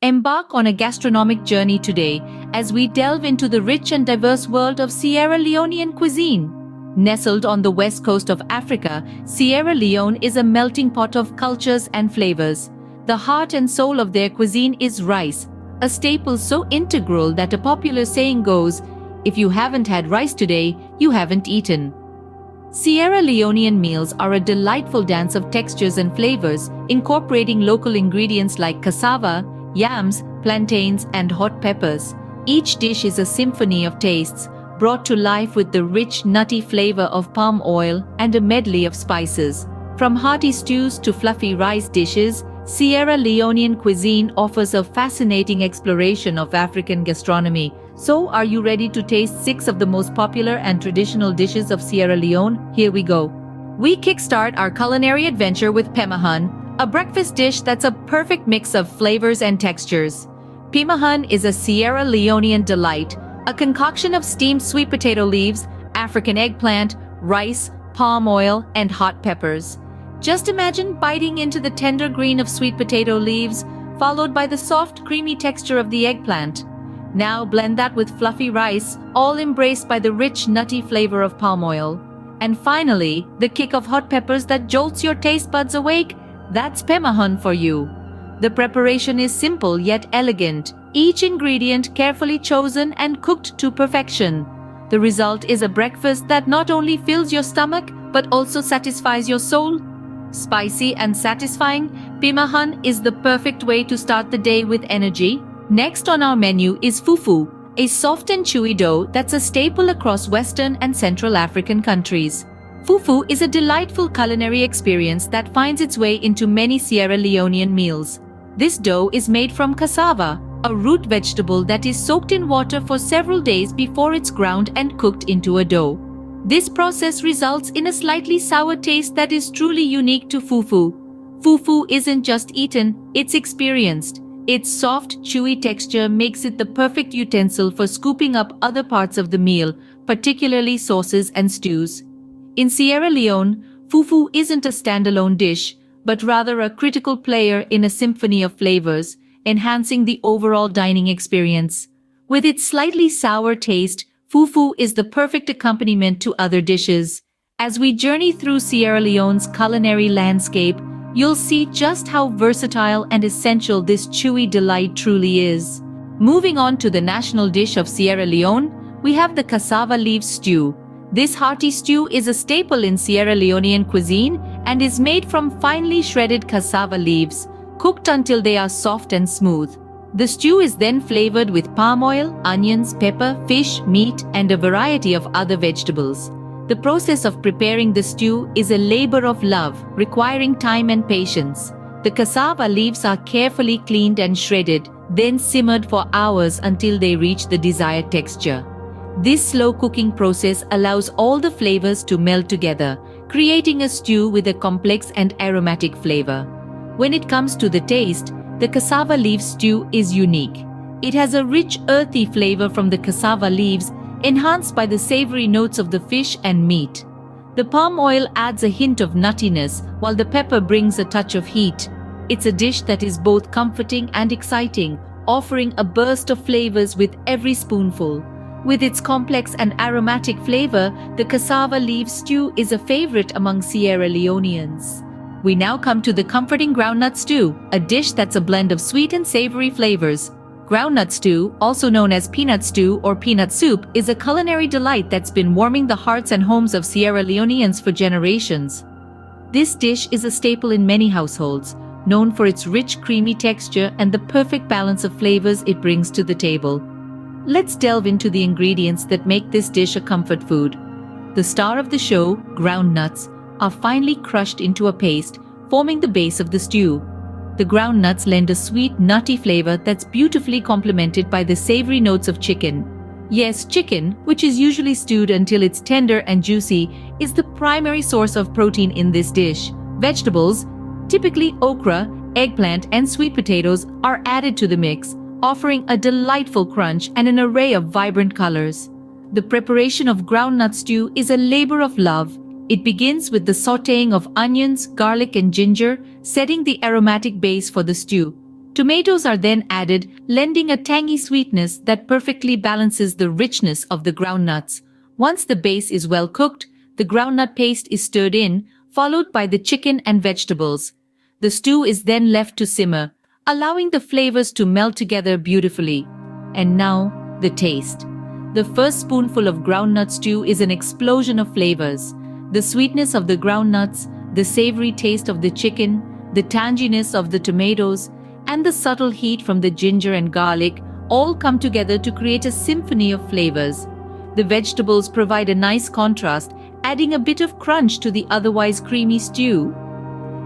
Embark on a gastronomic journey today as we delve into the rich and diverse world of Sierra Leonean cuisine. Nestled on the west coast of Africa, Sierra Leone is a melting pot of cultures and flavors. The heart and soul of their cuisine is rice, a staple so integral that a popular saying goes, "If you haven't had rice today, you haven't eaten." Sierra Leonean meals are a delightful dance of textures and flavors, incorporating local ingredients like cassava, yams, plantains, and hot peppers. Each dish is a symphony of tastes, brought to life with the rich, nutty flavor of palm oil and a medley of spices. From hearty stews to fluffy rice dishes, Sierra Leonean cuisine offers a fascinating exploration of African gastronomy. So, are you ready to taste 6 of the most popular and traditional dishes of Sierra Leone? Here we go. We kickstart our culinary adventure with Pemahun, a breakfast dish that's a perfect mix of flavors and textures. Pemahun is a Sierra Leonean delight, a concoction of steamed sweet potato leaves, African eggplant, rice, palm oil, and hot peppers. Just imagine biting into the tender green of sweet potato leaves, followed by the soft, creamy texture of the eggplant. Now blend that with fluffy rice, all embraced by the rich, nutty flavor of palm oil. And finally, the kick of hot peppers that jolts your taste buds awake. That's Pemahun for you. The preparation is simple yet elegant, each ingredient carefully chosen and cooked to perfection. The result is a breakfast that not only fills your stomach, but also satisfies your soul. Spicy and satisfying, Pemahun is the perfect way to start the day with energy. Next on our menu is Fufu, a soft and chewy dough that's a staple across Western and Central African countries. Fufu is a delightful culinary experience that finds its way into many Sierra Leonean meals. This dough is made from cassava, a root vegetable that is soaked in water for several days before it's ground and cooked into a dough. This process results in a slightly sour taste that is truly unique to fufu. Fufu isn't just eaten, it's experienced. Its soft, chewy texture makes it the perfect utensil for scooping up other parts of the meal, particularly sauces and stews. In Sierra Leone, fufu isn't a standalone dish, but rather a critical player in a symphony of flavors, enhancing the overall dining experience. With its slightly sour taste, fufu is the perfect accompaniment to other dishes. As we journey through Sierra Leone's culinary landscape, you'll see just how versatile and essential this chewy delight truly is. Moving on to the national dish of Sierra Leone, we have the cassava leaf stew. This hearty stew is a staple in Sierra Leonean cuisine and is made from finely shredded cassava leaves, cooked until they are soft and smooth. The stew is then flavored with palm oil, onions, pepper, fish, meat, and a variety of other vegetables. The process of preparing the stew is a labor of love, requiring time and patience. The cassava leaves are carefully cleaned and shredded, then simmered for hours until they reach the desired texture. This slow cooking process allows all the flavors to meld together, creating a stew with a complex and aromatic flavor. When it comes to the taste, the cassava leaf stew is unique. It has a rich, earthy flavor from the cassava leaves, enhanced by the savory notes of the fish and meat. The palm oil adds a hint of nuttiness, while the pepper brings a touch of heat. It's a dish that is both comforting and exciting, offering a burst of flavors with every spoonful. With its complex and aromatic flavor, the cassava leaf stew is a favorite among Sierra Leoneans. We now come to the comforting groundnut stew, a dish that's a blend of sweet and savory flavors. Groundnut stew, also known as peanut stew or peanut soup, is a culinary delight that's been warming the hearts and homes of Sierra Leoneans for generations. This dish is a staple in many households, known for its rich, creamy texture and the perfect balance of flavors it brings to the table. Let's delve into the ingredients that make this dish a comfort food. The star of the show, groundnuts, are finely crushed into a paste, forming the base of the stew. The groundnuts lend a sweet, nutty flavor that's beautifully complemented by the savory notes of chicken. Yes, chicken, which is usually stewed until it's tender and juicy, is the primary source of protein in this dish. Vegetables, typically okra, eggplant, and sweet potatoes, are added to the mix, offering a delightful crunch and an array of vibrant colors. The preparation of groundnut stew is a labor of love. It begins with the sautéing of onions, garlic, and ginger, setting the aromatic base for the stew. Tomatoes are then added, lending a tangy sweetness that perfectly balances the richness of the groundnuts. Once the base is well cooked, the groundnut paste is stirred in, followed by the chicken and vegetables. The stew is then left to simmer, allowing the flavors to melt together beautifully. And now, the taste. The first spoonful of groundnut stew is an explosion of flavors. The sweetness of the groundnuts, the savory taste of the chicken, the tanginess of the tomatoes, and the subtle heat from the ginger and garlic all come together to create a symphony of flavors. The vegetables provide a nice contrast, adding a bit of crunch to the otherwise creamy stew.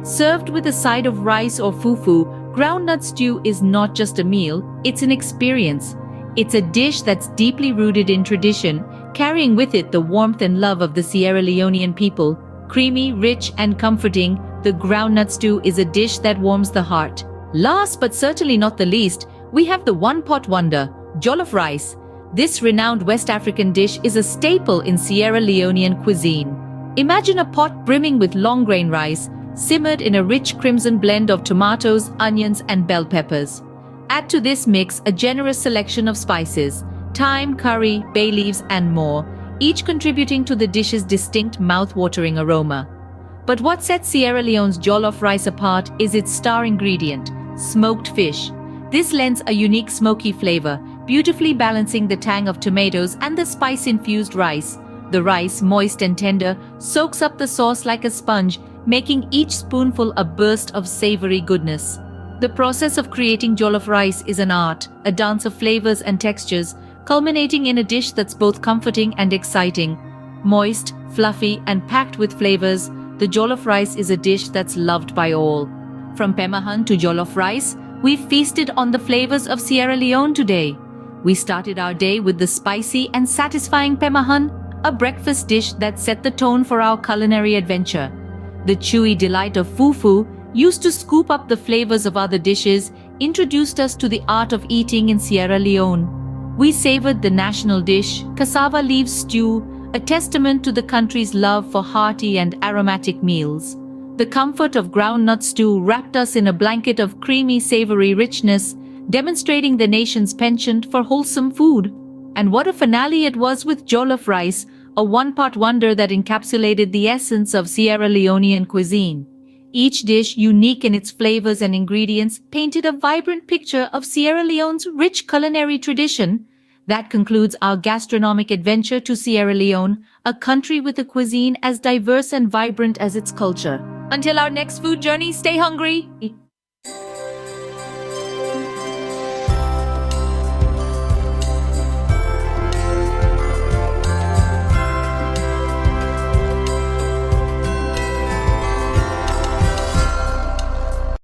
Served with a side of rice or fufu, groundnut stew is not just a meal, it's an experience. It's a dish that's deeply rooted in tradition, carrying with it the warmth and love of the Sierra Leonean people. Creamy, rich, and comforting, the groundnut stew is a dish that warms the heart. Last but certainly not the least, we have the one-pot wonder, jollof rice. This renowned West African dish is a staple in Sierra Leonean cuisine. Imagine a pot brimming with long-grain rice, simmered in a rich crimson blend of tomatoes, onions, and bell peppers. Add to this mix a generous selection of spices, thyme, curry, bay leaves, and more, each contributing to the dish's distinct mouth-watering aroma. But what sets Sierra Leone's jollof rice apart is its star ingredient, smoked fish. This lends a unique smoky flavor, beautifully balancing the tang of tomatoes and the spice-infused rice. The rice, moist and tender, soaks up the sauce like a sponge, making each spoonful a burst of savory goodness. The process of creating jollof rice is an art, a dance of flavors and textures, culminating in a dish that's both comforting and exciting. Moist, fluffy, and packed with flavors, the jollof rice is a dish that's loved by all. From Pemahun to jollof rice, we've feasted on the flavors of Sierra Leone today. We started our day with the spicy and satisfying Pemahun, a breakfast dish that set the tone for our culinary adventure. The chewy delight of Fufu, used to scoop up the flavors of other dishes, introduced us to the art of eating in Sierra Leone. We savored the national dish, cassava leaf stew, a testament to the country's love for hearty and aromatic meals. The comfort of groundnut stew wrapped us in a blanket of creamy, savory richness, demonstrating the nation's penchant for wholesome food. And what a finale it was with jollof rice, a one-pot wonder that encapsulated the essence of Sierra Leonean cuisine. Each dish, unique in its flavors and ingredients, painted a vibrant picture of Sierra Leone's rich culinary tradition. That concludes our gastronomic adventure to Sierra Leone, a country with a cuisine as diverse and vibrant as its culture. Until our next food journey, stay hungry!